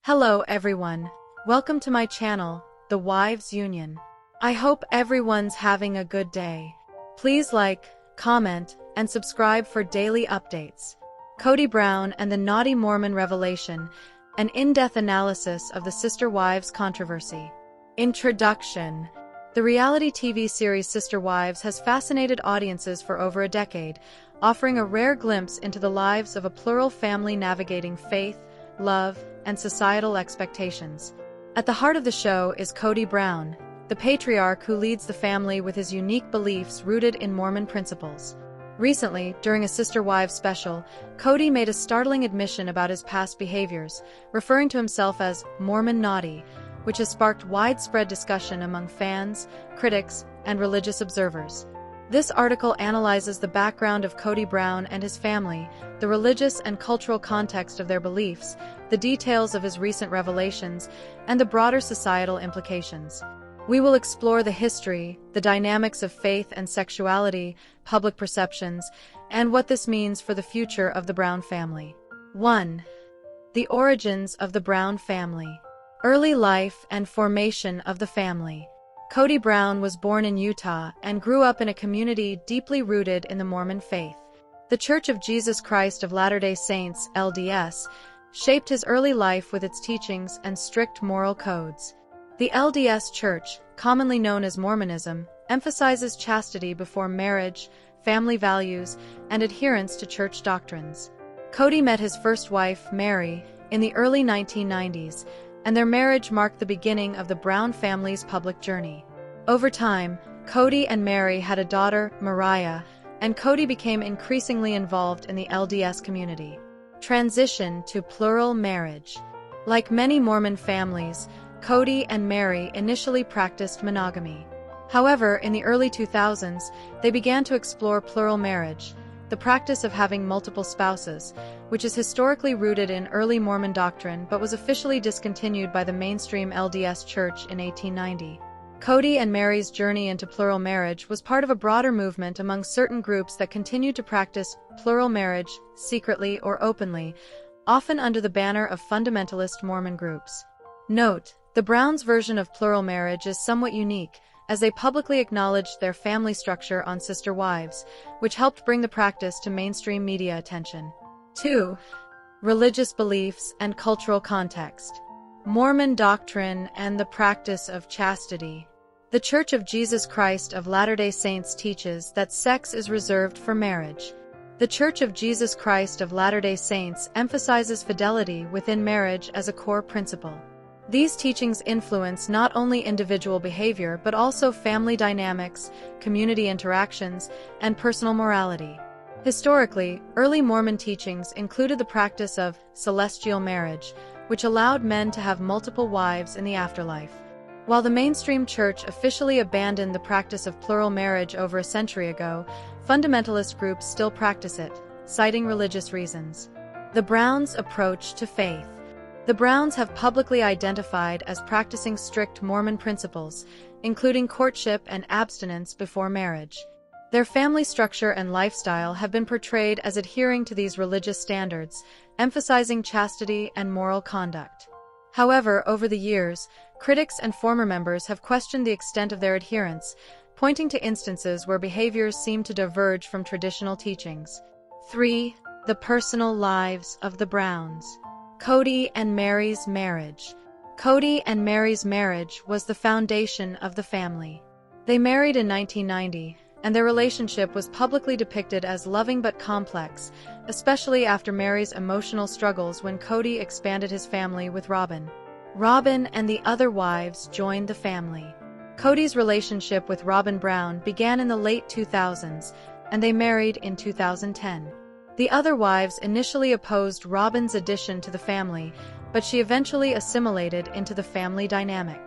Hello everyone. Welcome to my channel, The Wives Union. I hope everyone's having a good day. Please like, comment, and subscribe for daily updates. Kody Brown and the Naughty Mormon Revelation, an in-depth analysis of the Sister Wives controversy. Introduction. The reality TV series Sister Wives has fascinated audiences for over a decade, offering a rare glimpse into the lives of a plural family navigating faith, love, and societal expectations. At the heart of the show is Kody Brown, the patriarch who leads the family with his unique beliefs rooted in Mormon principles. Recently, during a Sister Wives special, Kody made a startling admission about his past behaviors, referring to himself as Mormon naughty, which has sparked widespread discussion among fans, critics, and religious observers. This article analyzes the background of Kody Brown and his family, the religious and cultural context of their beliefs, the details of his recent revelations, and the broader societal implications. We will explore the history, the dynamics of faith and sexuality, public perceptions, and what this means for the future of the Brown family. 1. The origins of the Brown family. Early life and formation of the family. Kody Brown was born in Utah and grew up in a community deeply rooted in the Mormon faith. The Church of Jesus Christ of Latter-day Saints, LDS, shaped his early life with its teachings and strict moral codes. The LDS Church, commonly known as Mormonism, emphasizes chastity before marriage, family values, and adherence to church doctrines. Kody met his first wife, Meri, in the early 1990s, and their marriage marked the beginning of the Brown family's public journey. Over time, Kody and Meri had a daughter, Meri, and Kody became increasingly involved in the LDS community. Transition to plural marriage. Like many Mormon families, Kody and Meri initially practiced monogamy. However, in the early 2000s, they began to explore plural marriage, the practice of having multiple spouses, which is historically rooted in early Mormon doctrine but was officially discontinued by the mainstream LDS Church in 1890. Kody and Meri's journey into plural marriage was part of a broader movement among certain groups that continued to practice plural marriage, secretly or openly, often under the banner of fundamentalist Mormon groups. Note, the Browns' version of plural marriage is somewhat unique, as they publicly acknowledged their family structure on Sister Wives, which helped bring the practice to mainstream media attention. 2. Religious beliefs and cultural context. Mormon doctrine and the practice of chastity. The Church of Jesus Christ of Latter-day Saints teaches that sex is reserved for marriage. The Church of Jesus Christ of Latter-day Saints emphasizes fidelity within marriage as a core principle. These teachings influence not only individual behavior but also family dynamics, community interactions, and personal morality. Historically, early Mormon teachings included the practice of celestial marriage, which allowed men to have multiple wives in the afterlife. While the mainstream church officially abandoned the practice of plural marriage over a century ago, fundamentalist groups still practice it, citing religious reasons. The Browns' approach to faith. The Browns have publicly identified as practicing strict Mormon principles, including courtship and abstinence before marriage. Their family structure and lifestyle have been portrayed as adhering to these religious standards, emphasizing chastity and moral conduct. However, over the years, critics and former members have questioned the extent of their adherence, pointing to instances where behaviors seem to diverge from traditional teachings. 3. The personal lives of the Browns. Kody and Meri's marriage. Kody and Meri's marriage was the foundation of the family. They married in 1990, and their relationship was publicly depicted as loving but complex, especially after Meri's emotional struggles when Kody expanded his family with Robyn. Robyn and the other wives joined the family. Kody's relationship with Robyn Brown began in the late 2000s, and they married in 2010. The other wives initially opposed Robyn's addition to the family, but she eventually assimilated into the family dynamic.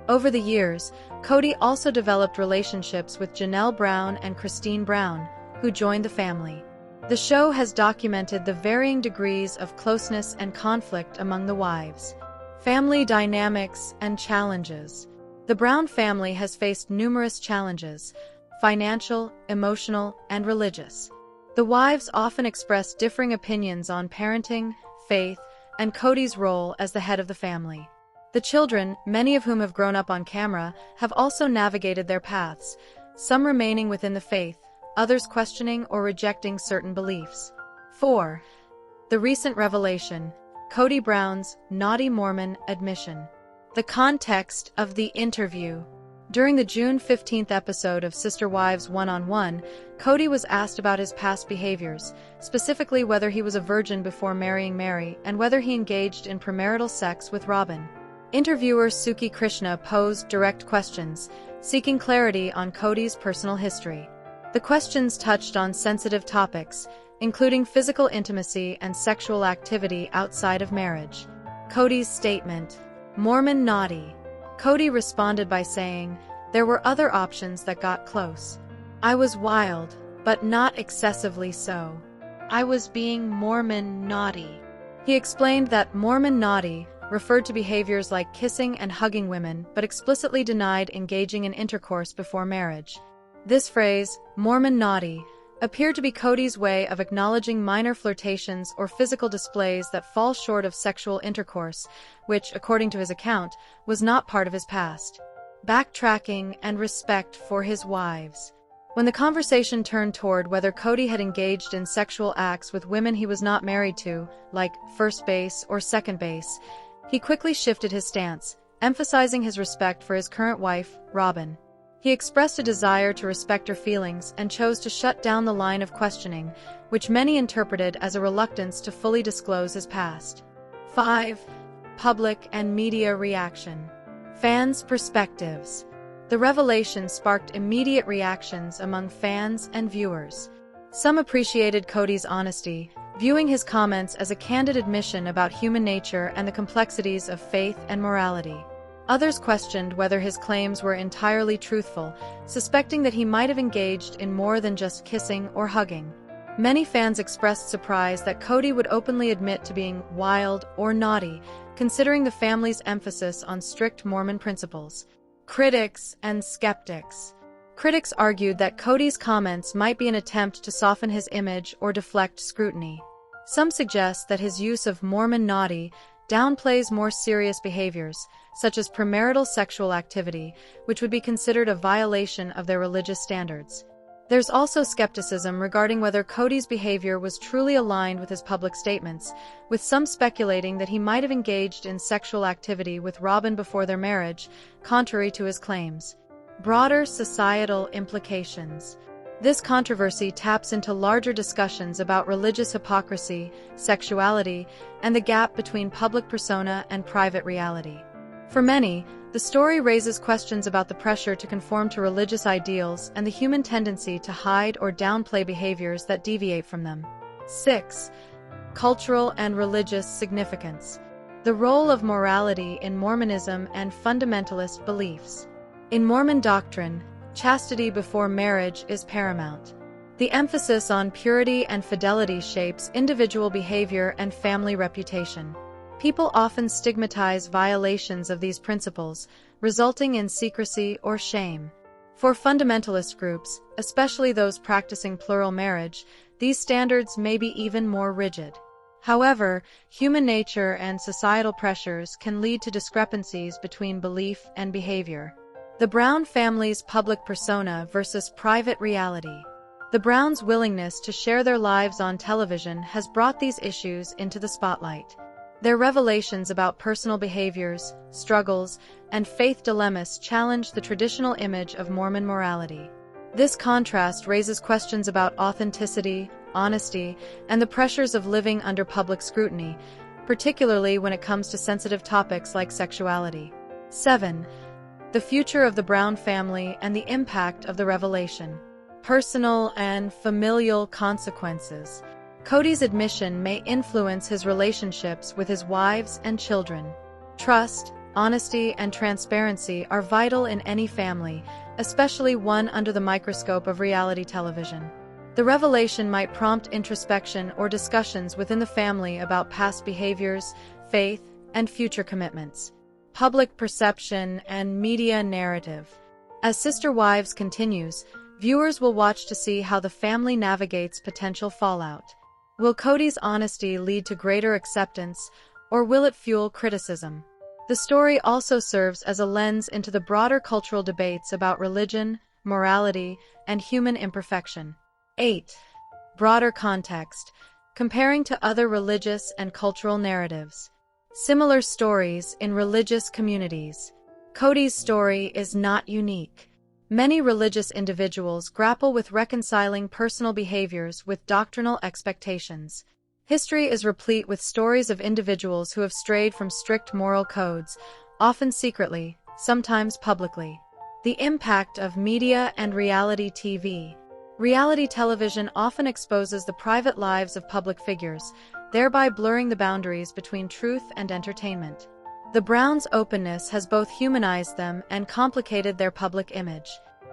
Over the years, Kody also developed relationships with Janelle Brown and Christine Brown, who joined the family. The show has documented the varying degrees of closeness and conflict among the wives. Family dynamics and challenges. The Brown family has faced numerous challenges: financial, emotional, and religious. The wives often express differing opinions on parenting, faith, and Kody's role as the head of the family. The children, many of whom have grown up on camera, have also navigated their paths, some remaining within the faith, others questioning or rejecting certain beliefs. 4. The recent revelation, Kody Brown's naughty Mormon admission. The context of the interview. During the June 15th episode of Sister Wives One-on-One, Kody was asked about his past behaviors, specifically whether he was a virgin before marrying Meri and whether he engaged in premarital sex with Robyn. Interviewer Suki Krishna posed direct questions, seeking clarity on Kody's personal history. The questions touched on sensitive topics, including physical intimacy and sexual activity outside of marriage. Kody's statement, Mormon naughty. Kody responded by saying, "There were other options that got close. I was wild, but not excessively so. I was being Mormon naughty." He explained that Mormon naughty referred to behaviors like kissing and hugging women, but explicitly denied engaging in intercourse before marriage. This phrase, Mormon naughty, appeared to be Kody's way of acknowledging minor flirtations or physical displays that fall short of sexual intercourse, which, according to his account, was not part of his past. Backtracking and respect for his wives. When the conversation turned toward whether Kody had engaged in sexual acts with women he was not married to, like first base or second base, he quickly shifted his stance, emphasizing his respect for his current wife, Robyn. He expressed a desire to respect her feelings and chose to shut down the line of questioning, which many interpreted as a reluctance to fully disclose his past. 5. Public and media reaction. Fans' perspectives. The revelation sparked immediate reactions among fans and viewers. Some appreciated Kody's honesty, viewing his comments as a candid admission about human nature and the complexities of faith and morality. Others questioned whether his claims were entirely truthful, suspecting that he might have engaged in more than just kissing or hugging. Many fans expressed surprise that Kody would openly admit to being wild or naughty, considering the family's emphasis on strict Mormon principles. Critics and skeptics. Critics argued that Kody's comments might be an attempt to soften his image or deflect scrutiny. Some suggest that his use of Mormon naughty downplays more serious behaviors, such as premarital sexual activity, which would be considered a violation of their religious standards. There's also skepticism regarding whether Kody's behavior was truly aligned with his public statements, with some speculating that he might have engaged in sexual activity with Robyn before their marriage, contrary to his claims. Broader societal implications. This controversy taps into larger discussions about religious hypocrisy, sexuality, and the gap between public persona and private reality. For many, the story raises questions about the pressure to conform to religious ideals and the human tendency to hide or downplay behaviors that deviate from them. 6. Cultural and religious significance. The role of morality in Mormonism and fundamentalist beliefs. In Mormon doctrine, chastity before marriage is paramount. The emphasis on purity and fidelity shapes individual behavior and family reputation. People often stigmatize violations of these principles, resulting in secrecy or shame. For fundamentalist groups, especially those practicing plural marriage, these standards may be even more rigid. However, human nature and societal pressures can lead to discrepancies between belief and behavior. The Brown family's public persona versus private reality. The Browns' willingness to share their lives on television has brought these issues into the spotlight. Their revelations about personal behaviors, struggles, and faith dilemmas challenge the traditional image of Mormon morality. This contrast raises questions about authenticity, honesty, and the pressures of living under public scrutiny, particularly when it comes to sensitive topics like sexuality. 7. The future of the Brown family and the impact of the revelation. Personal and familial consequences. Kody's admission may influence his relationships with his wives and children. Trust, honesty, and transparency are vital in any family, especially one under the microscope of reality television. The revelation might prompt introspection or discussions within the family about past behaviors, faith, and future commitments. Public perception and media narrative. As Sister Wives continues, viewers will watch to see how the family navigates potential fallout. Will Kody's honesty lead to greater acceptance, or will it fuel criticism? The story also serves as a lens into the broader cultural debates about religion, morality, and human imperfection. 8. Broader context. Comparing to other religious and cultural narratives. Similar stories in religious communities. Kody's story is not unique. Many religious individuals grapple with reconciling personal behaviors with doctrinal expectations. History is replete with stories of individuals who have strayed from strict moral codes, often secretly, sometimes publicly. The impact of media and reality TV. Reality television often exposes the private lives of public figures, thereby blurring the boundaries between truth and entertainment. The Browns' openness has both humanized them and complicated their public image.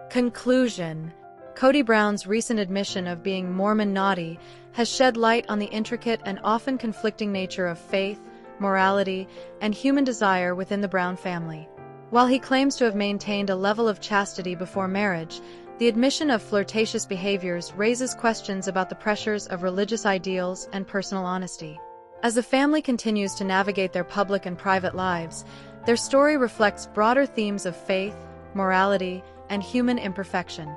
Conclusion. Kody Brown's recent admission of being Mormon naughty has shed light on the intricate and often conflicting nature of faith, morality, and human desire within the Brown family. While he claims to have maintained a level of chastity before marriage, the admission of flirtatious behaviors raises questions about the pressures of religious ideals and personal honesty. As the family continues to navigate their public and private lives, their story reflects broader themes of faith, morality, and human imperfection.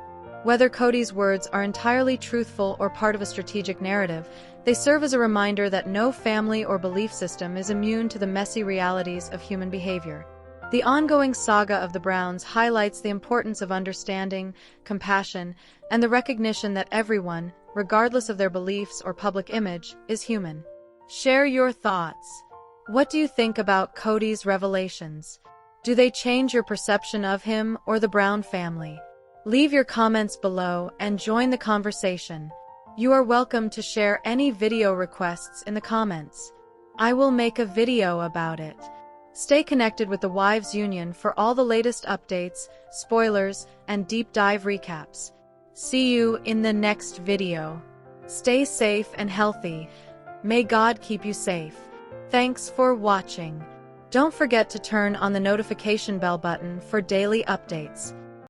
Whether Kody's words are entirely truthful or part of a strategic narrative, they serve as a reminder that no family or belief system is immune to the messy realities of human behavior. The ongoing saga of the Browns highlights the importance of understanding, compassion, and the recognition that everyone, regardless of their beliefs or public image, is human. Share your thoughts. What do you think about Kody's revelations? Do they change your perception of him or the Brown family? Leave your comments below and join the conversation. You are welcome to share any video requests in the comments. I will make a video about it. Stay connected with the Wives Union for all the latest updates, spoilers, and deep dive recaps. See you in the next video. Stay safe and healthy. May God keep you safe. Thanks for watching. Don't forget to turn on the notification bell button for daily updates.